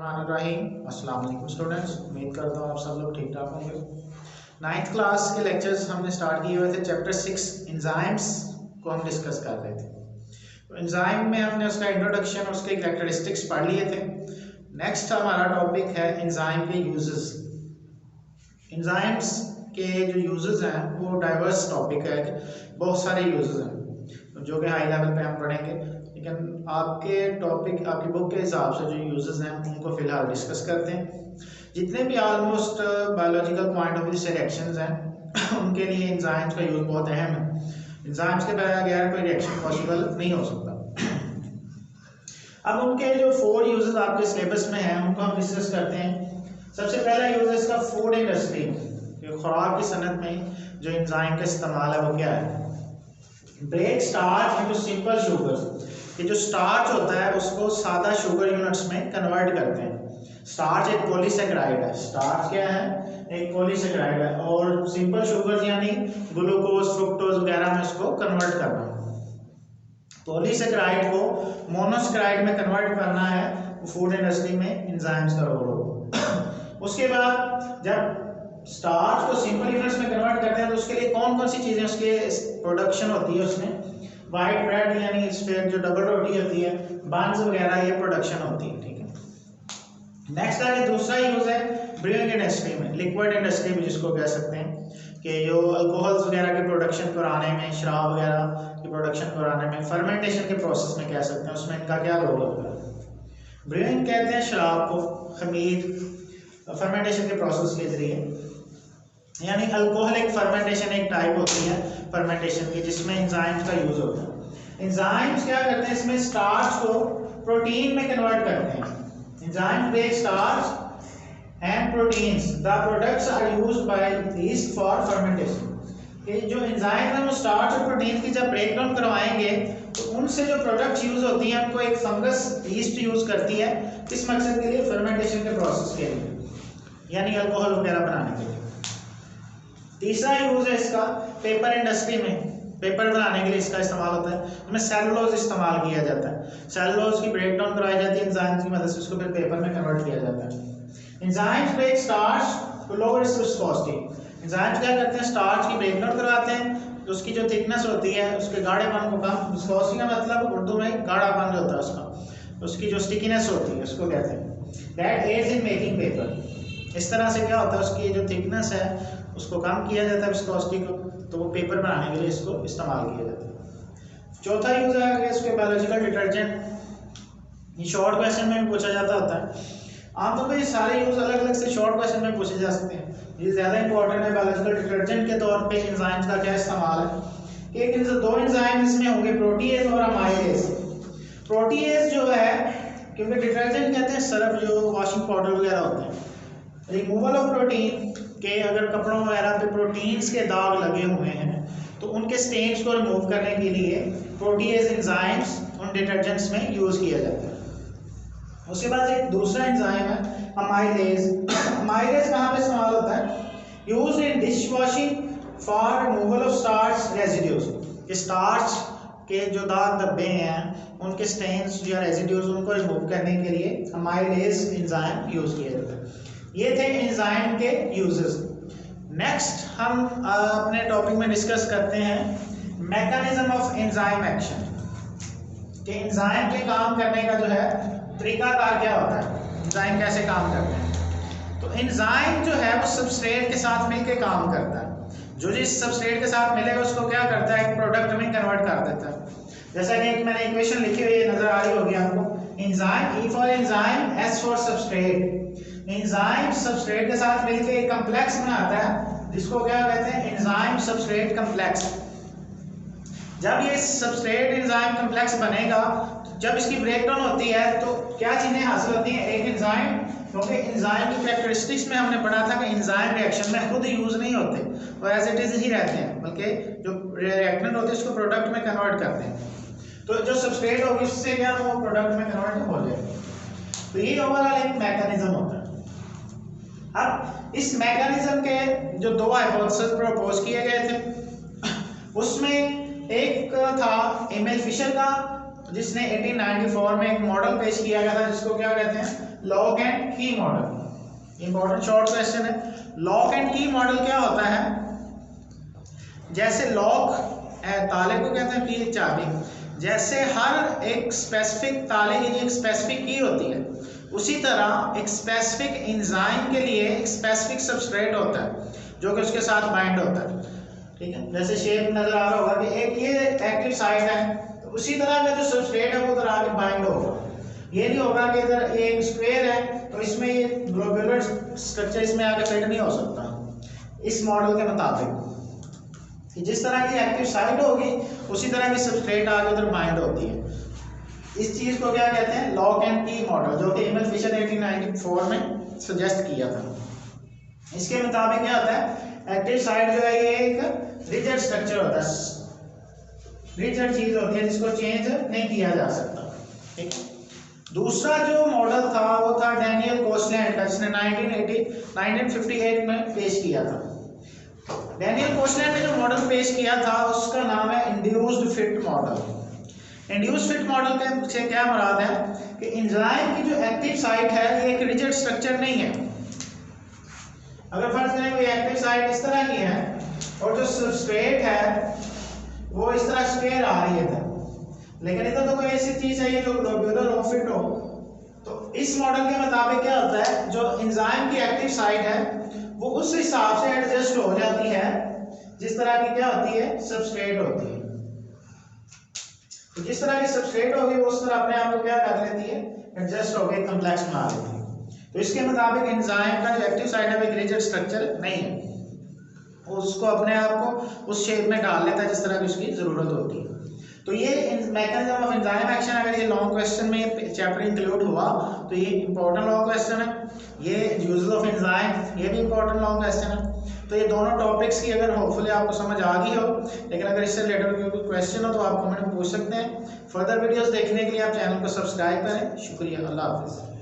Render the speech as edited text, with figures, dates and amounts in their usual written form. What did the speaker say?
बिस्मिल्लाहिर्रहमानिर्रहीम। अस्सलाम वालेकुम स्टूडेंट्स, उम्मीद करता हूँ आप सब लोग ठीक ठाक होंगे। 9th क्लास के लेक्चर्स हमने स्टार्ट किए हुए थे। चैप्टर 6 एंजाइम्स को हम डिस्कस कर रहे थे। तो एंजाइम में हमने उसका इंट्रोडक्शन, उसके कैरेक्टरिस्टिक्स पढ़ लिए थे। नेक्स्ट हमारा टॉपिक है एंजाइम के यूजेस। एंजाइम्स के जो यूजेस हैं वो डाइवर्स टॉपिक है, बहुत सारे यूजेस हैं जो कि हाई लेवल पे हम पढ़ेंगे, लेकिन आपके टॉपिक, आपकी बुक के हिसाब से जो यूजेस हैं उनको फिलहाल डिस्कस करते हैं। जितने भी almost biological point of view से रिएक्शंस हैं उनके लिए एंजाइम्स का यूज बहुत अहम है। एंजाइम्स के बगैर कोई रिएक्शन पॉसिबल नहीं हो सकता। अब उनके जो 4 यूजेस आपके सिलेबस में हैं उनको हम डिस्कस करते हैं। सबसे पहला यूज है इसका फूड इंडस्ट्री में, खुराक की सनत में जो एंजाइम का इस्तेमाल है वो क्या है? Break starch into simple sugar. ये जो स्टार्च होता है उसको सादा शुगर यूनिट्स में कन्वर्ट करते हैं। स्टार्च एक पॉलीसेकेराइड है। स्टार्च क्या है? एक पॉलीसेकेराइड है। और सिंपल शुगर यानी ग्लूकोज, फ्रुक्टोज वगैरह में उसको कन्वर्ट करना। पॉलीसेकेराइड को मोनोसेकेराइड में कन्वर्ट करना है, फूड इंडस्ट्री में एंजाइम्स का रोल होगा। उसके बाद जब स्टार्च को सिंपल यूनिट्स में कन्वर्ट करते हैं तो उसके लिए कौन कौन सी चीजें उसके प्रोडक्शन होती है? उसमें वाइट ब्रेड यानी इस पे जो डबल रोटी होती है, बन्स वगैरह, ये प्रोडक्शन होती है। ठीक है। नेक्स्ट आगे दूसरा यूज है ब्रूइंग इंडस्ट्री में, लिक्विड इंडस्ट्री में जिसको कह सकते हैं कि जो अल्कोहल्स वगैरह की प्रोडक्शन कराने में, शराब वगैरह की प्रोडक्शन कराने में, फर्मेंटेशन के प्रोसेस में कह सकते हैं, उसमें इनका क्या रोल होता है? ब्रूइंग कहते हैं शराब को, खमीर फर्मेंटेशन के प्रोसेस के जरिए, यानी अल्कोहलिक फर्मेंटेशन एक टाइप होती है फर्मेंटेशन की जिसमें एंजाइम्स का यूज होता है। एंजाइम्स क्या करते हैं? इसमें स्टार्च को प्रोटीन में कन्वर्ट करते हैं। Enzyme break starch and proteins, the products are used by yeast for fermentation. ये जो एंजाइम है वो स्टार्च और प्रोटीन की जब ब्रेक डाउन करवाएंगे तो उनसे जो प्रोडक्ट्स यूज होती हैं उनको एक फंगस यीस्ट यूज करती है, किस मकसद के लिए? फर्मेंटेशन के प्रोसेस के लिए, यानी अल्कोहल वगैरह बनाने के लिए। तीसरा यूज है इसका पेपर इंडस्ट्री में, पेपर बनाने के लिए इसका इस्तेमाल होता है। उसमें सेलुलोज इस्तेमाल किया जाता है। सेलुलोज की ब्रेक डाउन करवाई जाती है एंजाइम्स की मदद से, उसको फिर पेपर में कन्वर्ट किया जाता है। Enzymes break starch to lower its viscosity. Enzymes क्या करते हैं? स्टार्च की ब्रेक डाउन करवाते हैं तो उसकी जो थिकनेस होती है, उसके गाढ़ेपन को कम, विस्कोसिटी का मतलब उर्दू में गाढ़ापन जो होता है उसका, उसकी जो स्टिकीनेस होती है उसको कहते हैं। That adds in making paper. इस तरह से क्या होता है, उसकी जो थिकनेस है उसको कम किया जाता है, विस्कोसिटी को, तो वो पेपर बनाने के लिए इसको इस्तेमाल किया जाता है। चौथा यूज है इसके बायोलॉजिकल डिटर्जेंट। ये शॉर्ट क्वेश्चन में भी पूछा जाता होता है। आमतौर पर ये सारे यूज अलग अलग से शॉर्ट क्वेश्चन में पूछे जा सकते हैं। ये ज्यादा इंपॉर्टेंट है बायोलॉजिकल डिटर्जेंट के तौर पे एंजाइम्स का क्या इस्तेमाल है। एक दो एंजाइम इसमें होंगे, प्रोटीएज और अमाइलेज। प्रोटीएज जो है, क्योंकि डिटर्जेंट कहते हैं सर्फ जो वॉशिंग पाउडर वगैरह होते हैं, रिमूवल ऑफ प्रोटीन के, अगर कपड़ों वगैरह पे प्रोटीन्स के दाग लगे हुए हैं तो उनके स्टेन्स को रिमूव करने के लिए प्रोटीएज एंजाइम्स उन डिटर्जेंट्स में यूज किया जाता है। उसके बाद एक दूसरा एंजाइम है अमाइलेज। अमाइलेज कहाँ पे इस्तेमाल होता है? Used in dish washing for removal of starch residues. Starch के जो दाग धब्बे हैं उनके स्टेन्स या रेजिड्यूज, उनको रिमूव करने के लिए अमाइलेज एंजाइम यूज किया जाता है। ये थे एंजाइम के यूजेस। नेक्स्ट हम अपने टॉपिक में डिस्कस करते हैं मैकेनिज्म ऑफ एंजाइम एक्शन, कि एंजाइम के काम करने का जो है तरीकाकार क्या होता है, एंजाइम कैसे काम करते हैं। तो एंजाइम जो है वो सबस्ट्रेट के साथ मिलकर काम करता है। जो जिस सबस्ट्रेट के साथ मिलेगा उसको क्या करता है? एक प्रोडक्ट में कन्वर्ट कर देता है। जैसा कि मैंने इक्वेशन लिखी हुई है, नजर आ रही होगी आपको। Enzyme, E for enzyme, S for substrate. Enzyme substrate के साथ मिलकर एक कॉम्प्लेक्स बनाता है जिसको क्या कहते हैं? Enzyme substrate complex. जब ये सबस्ट्रेट एंजाइम कॉम्प्लेक्स बनेगा, जब इसकी ब्रेकडाउन होती है तो क्या चीजें हासिल होती हैं? एक एंजाइम, क्योंकि एंजाइम की कैरेक्टरिस्टिक्स में हमने पढ़ा था कि एंजाइम रिएक्शन में खुद यूज नहीं होते, वो एज इट इज ही रहते हैं, बल्कि जो रिएक्टेंट होते हैं उसको प्रोडक्ट में कन्वर्ट करते हैं। तो जो सबस्ट्रेट होगी उससे क्या वो प्रोडक्ट में कन्वर्ट हो जाएगा। तो ये ओवरऑल एक मैकेनिज्म होता है। अब इस मैकेनिज्म के जो 2 हाइपोथेसिस प्रपोज किए गए थे, उसमें एक था एमिल फिशर का, जिसने 1894 में एक मॉडल पेश किया गया था जिसको क्या कहते हैं? लॉक एंड की मॉडल, इंपॉर्टेंट शॉर्ट क्वेश्चन है। लॉक एंड की मॉडल क्या होता है, जैसे लॉक ताले को कहते हैं, की चाबी, जैसे हर एक स्पेसिफिक ताले के लिए एक स्पेसिफिक की होती है, उसी तरह एक स्पेसिफिक एंजाइम के लिए एक स्पेसिफिक सबस्ट्रेट होता है जो कि उसके साथ बाइंड होता है, ठीक है। जैसे शेप नजर आ रहा होगा कि एक ये एक्टिव साइट है, तो उसी तरह का जो सबस्ट्रेट है वो उधर आके बाइंड होगा। ये नहीं होगा कि इधर एक स्क्वायर है तो इसमें ये ग्लोबुलर स्ट्रक्चर इसमें आके फिट नहीं हो सकता। इस मॉडल के मुताबिक कि जिस तरह की एक्टिव साइट होगी उसी तरह की सबस्ट्रेट आगे उधर बाइंड होती है। इस चीज को क्या कहते हैं, लॉक एंड की मॉडल, जो कि एमएल फिशर ने 1894 में सजेस्ट किया था। इसके मुताबिक क्या होता है, एक्टिव साइट जो है ये एक रिजिड स्ट्रक्चर होता है, रिजिड चीज होती है जिसको चेंज नहीं किया जा सकता, ठीक। दूसरा जो मॉडल था वो था डैनियल कोसलैंड का, जिसने 1958 में पेश किया था। डैनियल कोसलैंड ने जो मॉडल पेश किया था उसका नाम है induced fit model. Induced fit model से क्या मुराद है कि एंजाइम की जो एक्टिव साइट है ये एक रिजिड स्ट्रक्चर नहीं है। अगर फर्ज करें कोई एक्टिव साइट इस तरह की है और जो सबस्ट्रेट है वो इस तरह स्क्वायर आ रही है, लेकिन इधर तो कोई ऐसी चीज है जो ग्लोबुलर हो, फिट हो, तो इस मॉडल के मुताबिक क्या होता है, जो एंजाइम की एक्टिव साइट है वो उस हिसाब से एडजस्ट हो जाती है जिस तरह की क्या होती है, सबस्ट्रेट होती है। तो जिस तरह की सबस्ट्रेट होगी वो उस तरह अपने आप को क्या कर लेती है, एडजस्ट होकर कॉम्प्लेक्स बना लेती है। तो इसके मुताबिक एंजाइम का जो एक्टिव साइट है वो एक रिजिड स्ट्रक्चर नहीं है, उसको अपने आप को उस शेप में डाल लेता है जिस तरह की उसकी जरूरत होती है। तो ये मैकेनिज्म ऑफ एंजाइम एक्शन, अगर ये लॉन्ग क्वेश्चन में चैप्टर इंक्लूड हुआ तो ये इंपॉर्टेंट लॉन्ग क्वेश्चन है। ये यूजेस ऑफ एंजाइम, ये भी इंपॉर्टेंट लॉन्ग क्वेश्चन है। तो ये दोनों टॉपिक्स की अगर होपफुली आपको समझ आ गई हो, लेकिन अगर इससे रिलेटेड कोई क्वेश्चन हो तो आप कमेंट में पूछ सकते हैं। फर्दर वीडियोस देखने के लिए आप चैनल को सब्सक्राइब करें। शुक्रिया, अल्लाह हाफिज़।